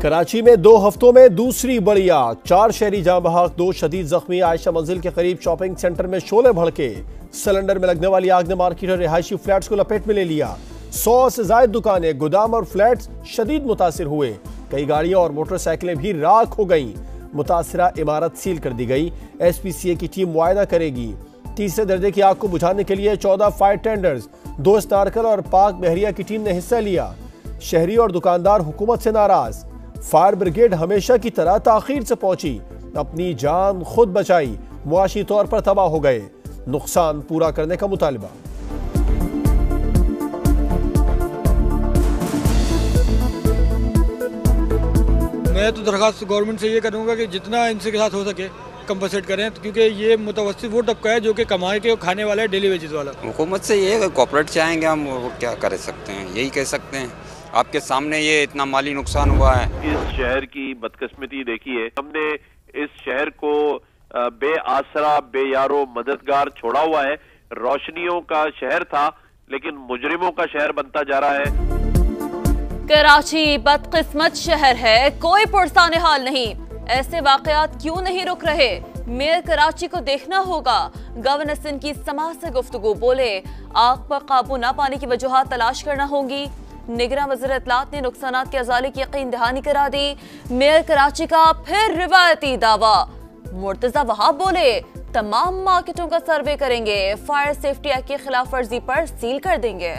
कराची में 2 हफ्तों में दूसरी बड़ी आग, 4 शहरी जाँ बहक, 2 शदीद जख्मी। आयशा मंजिल के करीब शॉपिंग सेंटर में शोले भड़के। सिलेंडर में लगने वाली आग ने मार्केट और रिहायशी फ्लैट्स को लपेट में ले लिया। 100 से ज्यादा दुकानें, गोदाम और फ्लैट्स शदीद मुतासिर हुए। कई गाड़ियां और मोटरसाइकिलें भी राख हो गईं। मुतासिरा इमारत सील कर दी गई। SPCA की टीम मुआयना करेगी। तीसरे दर्जे की आग को बुझाने के लिए 14 फायर टेंडर्स, 2 स्नारकल और पाक बहरिया की टीम ने हिस्सा लिया। शहरी और दुकानदार हुकूमत से नाराज। फायर ब्रिगेड हमेशा की तरह ताखीर से पहुंची, अपनी जान खुद बचाई, मुआशी तौर पर तबाह हो गए। नुकसान पूरा करने का मुतालबा। मैं तो दरखास्त गवर्नमेंट से ये करूँगा कि जितना इनसे के साथ हो सके कंपनसेट करें, क्योंकि ये मुतवस्सित वो तबका है जो कि कमाए के खाने वाला है, डेली वेजेस वाला। हुकूमत से ये कॉपरेट चाहेंगे हम, वो क्या कर सकते हैं, यही कह सकते हैं। आपके सामने ये इतना माली नुकसान हुआ है। इस शहर की बदकिस्मती देखिए, हमने इस शहर को बेआसरा, बेयारो, मददगार छोड़ा हुआ है। रोशनियों का शहर था लेकिन मुजरिमों का शहर बनता जा रहा है। कराची बदकिस्मत शहर है, कोई पुरसाने हाल नहीं। ऐसे वाकयात क्यों नहीं रुक रहे? मेयर कराची को देखना होगा। गवर्नर सिंध की समाज से गुफ्तगू, बोले आग पर काबू न पाने की वजूहात तलाश करना होंगी। निगरान वज़ीर इत्तलात ने नुकसानात की अज़ाली की यकीन दहानी करा दी। मेयर कराची का फिर रिवायती दावा। मुर्तजा वहाब बोले तमाम मार्केटों का सर्वे करेंगे, फायर सेफ्टी एक्ट की खिलाफ वर्जी पर सील कर देंगे।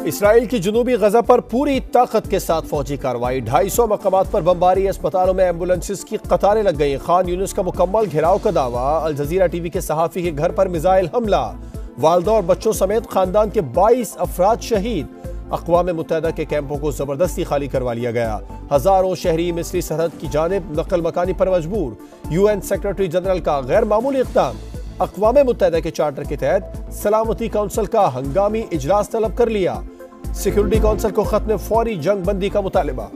इसराइल की जुनूबी गजा पर पूरी ताकत के साथ फौजी कार्रवाई। 250 मकामात पर बमबारी। अस्पतालों में एम्बुलेंसेस की कतारें लग गई। खान यूनिस का मुकम्मल घेराव का दावा। अल जजीरा टीवी के सहाफी के घर पर मिसाइल हमला। वालदा और बच्चों समेत खानदान के 22 अफराद शहीद। अक़वाम मुत्तहिदा के कैंपों को जबरदस्ती खाली करवा लिया गया। हजारों शहरी मिस्री सरहद की जानिब नकल मकानी पर मजबूर। UN सेक्रेटरी जनरल का गैर मामूली इक़दाम। अक़वाम मुत्तहिदा के चार्टर के तहत सलामती काउंसिल का हंगामी इजलास तलब कर लिया। सिक्योरिटी काउंसिल को खत्म फौरी जंग बंदी का मुतालिबा।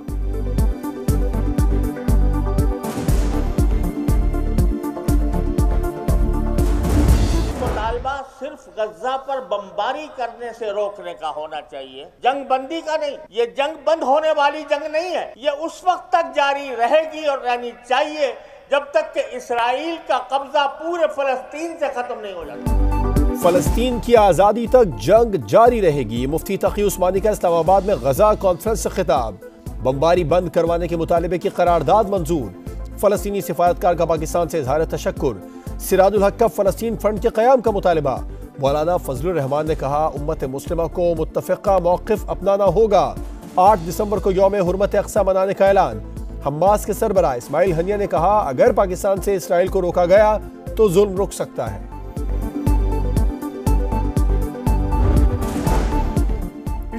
मुतालबा सिर्फ गज्जा पर बमबारी करने से रोकने का होना चाहिए, जंग बंदी का नहीं। ये जंग बंद होने वाली जंग नहीं है। ये उस वक्त तक जारी रहेगी और रहनी चाहिए जब तक कि इसराइल का कब्जा पूरे फलस्तीन से खत्म नहीं हो जाता। फलस्तीन की आज़ादी तक जंग जारी रहेगी। मुफ्ती तकी उस्मानी का इस्लामाबाद में गजा कॉन्फ्रेंस से खिताब। बमबारी बंद करवाने के मुतालिबे की करारदाद मंजूर। फलस्तीनी सिफारतकार का पाकिस्तान से इजहार तशक्कुर। सिराजुल हक का फलस्तीन फ्रंट के क़याम का मुतालिबा। मौलाना फजलुर रहमान ने कहा उम्मत मुस्लिमा को मुत्तफ़िक़ा मौक़िफ़ अपनाना होगा। 8 दिसंबर को यौम हुर्मत अक़सा मनाने का ऐलान। हमास के सरबराह इस्माइल हनिया ने कहा अगर पाकिस्तान से इसराइल को रोका गया तो जुल्म रुक सकता है।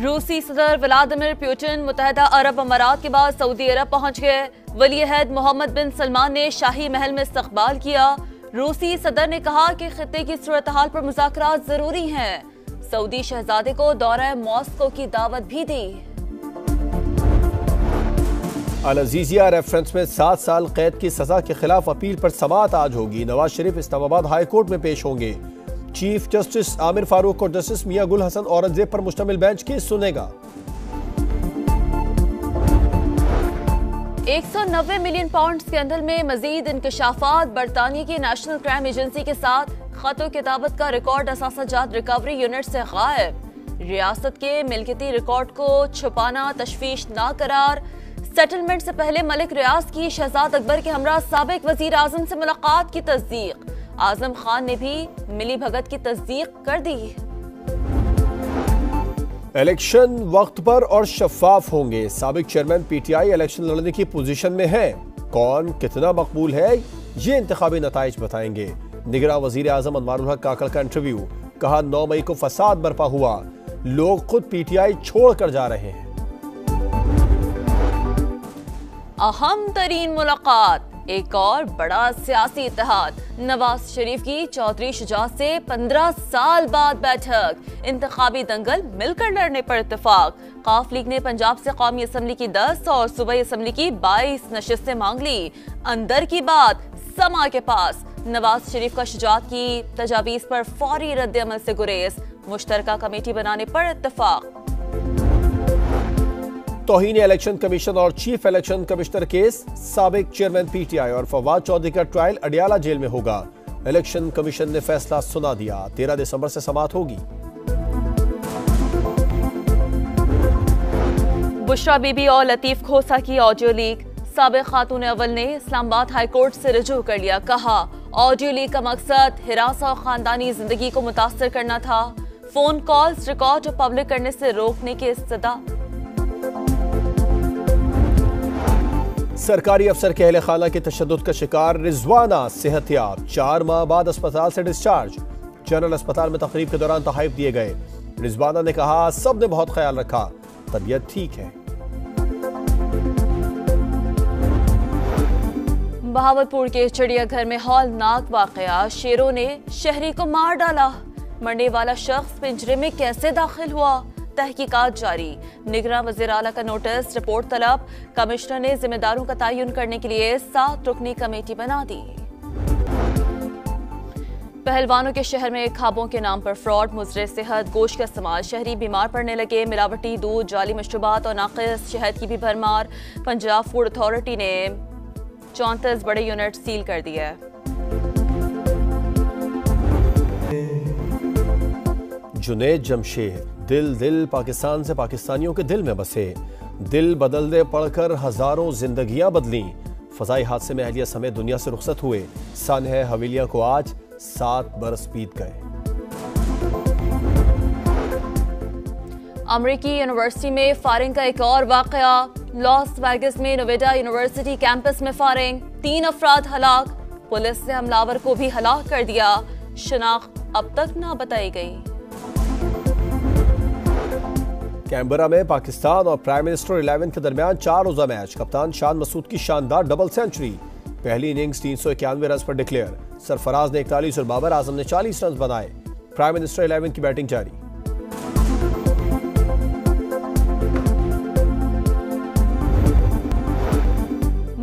रूसी सदर व्लादिमीर पुतिन मुत्तहिदा अरब अमारात के बाद सऊदी अरब पहुंच गए। वली-ए-अहद मोहम्मद बिन सलमान ने शाही महल में इस्तकबाल किया। रूसी सदर ने कहा कि खित्ते की सूरत हाल पर मुज़ाकरात जरूरी हैं। सऊदी शहजादे को दौरा मॉस्को की दावत भी दी। अल अज़ीज़िया रेफरेंस में 7 साल कैद की सजा के खिलाफ अपील पर समाअत आज होगी। नवाज शरीफ इस्लामाबाद हाई कोर्ट में पेश होंगे। चीफ जस्टिस आमिर फारूक और जस्टिस मियां गुल हसन औरंगजेब पर मुश्तमिल बेंच केस सुनेगा। 190 मिलियन पाउंड स्कैंडल में मजीद इंकशाफात। बरतानिया की नेशनल क्राइम एजेंसी के साथ खतो किताबत का रिकॉर्ड असासाजात रिकवरी यूनिट से गायब। रियासत के मिल्कियती रिकॉर्ड को छुपाना तशवीश ना करार। सेटलमेंट से पहले मलिक रियाज की शहजाद अकबर के हमरा साबिक वजीर आजम से मुलाकात की तस्दीक। आजम खान ने भी मिली भगत की तस्दीक कर दी। इलेक्शन वक्त पर और शफाफ होंगे। साबिक चेयरमैन PTI इलेक्शन लड़ने की पोजीशन में है। कौन कितना मकबूल है ये इंतखाबी नताइज बताएंगे। निगरान वजीर आजम अनवारुल हक काकड़ का इंटरव्यू। कहा 9 मई को फसाद बरपा हुआ, लोग खुद PTI छोड़ कर जा रहे हैं। अहम तरीन मुलाकात, एक और बड़ा सियासी इत्तेहाद। नवाज शरीफ की चौधरी शुजात से 15 साल बाद बैठक। इंतखाबी दंगल मिलकर लड़ने पर इत्तेफाक। काफ लीग ने पंजाब से कौमी असम्बली की 10 और सूबाई असम्बली की 22 नशिस्तें मांग ली। अंदर की बात समा के पास। नवाज शरीफ का शुजात की तजावीज़ पर फौरी रद्द अमल से गुरेज। मुश्तरका कमेटी बनाने पर इत्तेफाक। तौहीन इलेक्शन कमीशन और चीफ इलेक्शन कमिश्नर केस, साबिक चेयरमैन पीटीआई और फवाद चौधरी का ट्रायल अडियाला जेल में होगा। इलेक्शन कमीशन ने फैसला सुना दिया, 13 दिसंबर से समाअत होगी। बुशरा बीबी और लतीफ खोसा की ऑडियो लीक, साबिक खातून अव्वल ने इस्लामाबाद हाई कोर्ट से रुजू कर लिया। कहा, ऑडियो लीक का मकसद हिरासा और खानदानी जिंदगी को मुतासर करना था। फोन कॉल्स रिकॉर्ड और पब्लिक करने से रोकने की इस्तदा। सरकारी अफसर के अहले खाना के तशद्दुद का शिकार रिजवाना सेहतयाब, 4 माह बाद अस्पताल से डिस्चार्ज। जनरल अस्पताल में तकरीब के दौरान तोहफे दिए गए। रिजवाना ने कहा, सब ने बहुत ख्याल रखा, तबीयत ठीक है। बहावलपुर के चिड़ियाघर में हौलनाक वाकया, शेरों ने शहरी को मार डाला। मरने वाला शख्स पिंजरे में कैसे दाखिल हुआ, तहकीकात जारी। निगरान वज़ीर आला का नोटिस, रिपोर्ट तलब। कमिश्नर ने जिम्मेदारों का तयन करने के लिए 7 रुकनी कमेटी बना दी। पहलवानों के शहर में खाबों के नाम पर फ्रॉड, मुजरे सेहत, गोश्त का इस्तेमाल, शहरी बीमार पड़ने लगे। मिलावटी दूध, जाली मशरूबात और नाकिस शहद की भी भरमार। पंजाब फूड अथॉरिटी ने 34 बड़े यूनिट सील कर दिया है। जुनैद जमशेद, दिल पाकिस्तान से पाकिस्तानियों के दिल में बसे। दिल बदलते पढ़कर हजारों जिंदगियां बदली। फजाई हादसे में अहलिया समेत दुनिया से रुखसत हुए। सानह हवेलिया को आज 7 बरस बीत गए। अमरीकी यूनिवर्सिटी में फायरिंग का एक और वाकया, लॉस वेगस में नोवेडा यूनिवर्सिटी कैंपस में फायरिंग, 3 अफराद हलाक। पुलिस ने हमलावर को भी हलाक कर दिया। शनाख्त अब तक ना बताई गई। कैनबरा में पाकिस्तान और प्राइम मिनिस्टर 11 के दरमियान 4 रोजा मैच, कप्तान शान मसूद की शानदार डबल सेंचुरी। पहली इनिंग्स 391 रन पर डिक्लेयर। सरफराज ने 41 और बाबर आजम ने 40 रन बनाए। प्राइम मिनिस्टर 11 की बैटिंग जारी।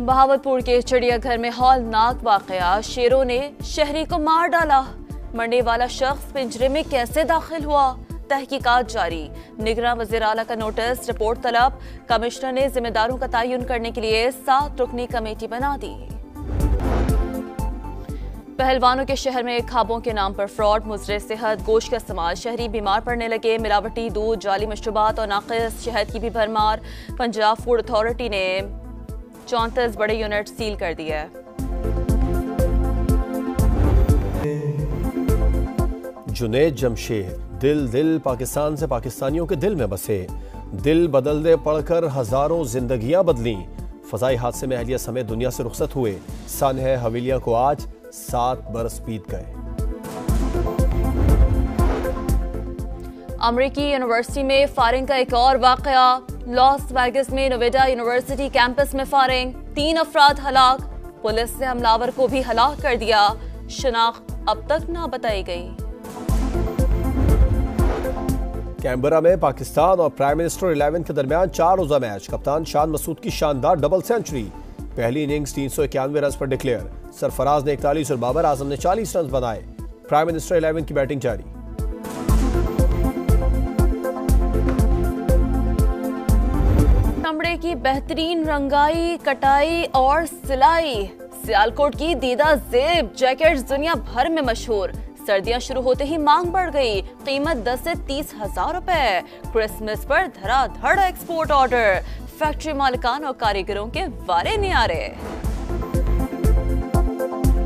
बहावलपुर के चिड़ियाघर में हौलनाक वाकया, शेरों ने शहरी को मार डाला। मरने वाला शख्स पिंजरे में कैसे दाखिल हुआ, तहकीकात जारी। निगरान वज़ीर आला का नोटिस, रिपोर्ट तलब। कमिश्नर ने जिम्मेदारों का तयन करने के लिए 7 रुकनी कमेटी बना दी। पहलवानों के शहर में खाबों के नाम पर फ्रॉड, मुजरे सेहत, गोश्त का इस्तेमाल, शहरी बीमार पड़ने लगे। मिलावटी दूध, जाली मशरूबात और नाकिस शहद की भी भरमार। पंजाब फूड अथॉरिटी ने 34 बड़े यूनिट सील कर दिया है। जुनैद जमशेद, दिल पाकिस्तान से पाकिस्तानियों के दिल में बसे। दिल बदलते पढ़कर हजारों जिंदगियां बदली। फजाई हादसे में अहलिया समेत दुनिया से रुखसत हुए। सानह हवेलिया को आज 7 बरस बीत गए। अमरीकी यूनिवर्सिटी में फायरिंग का एक और वाकया, लॉस वेगस में नोवेडा यूनिवर्सिटी कैंपस में फायरिंग, 3 अफराद हलाक। पुलिस ने हमलावर को भी हलाक कर दिया। शनाख्त अब तक ना बताई गई। कैनबरा में पाकिस्तान और प्राइम मिनिस्टर 11 के दरमियान 4 रोजा मैच, कप्तान शान मसूद की शानदार डबल सेंचुरी। पहली इनिंग्स 391 रन पर डिक्लेयर। सरफराज ने 41 और बाबर आजम ने 40 रन बनाए। प्राइम मिनिस्टर 11 की बैटिंग जारी। चमड़े की बेहतरीन रंगाई, कटाई और सिलाई, सियालकोट की दीदा जेब जैकेट्स दुनिया भर में मशहूर। सर्दियां शुरू होते ही मांग बढ़ गई। कीमत 10 से 30 हजार रुपए। क्रिसमस पर धड़ाधड़ एक्सपोर्ट ऑर्डर। फैक्ट्री मालिकान और कारीगरों के वारे न्यारे।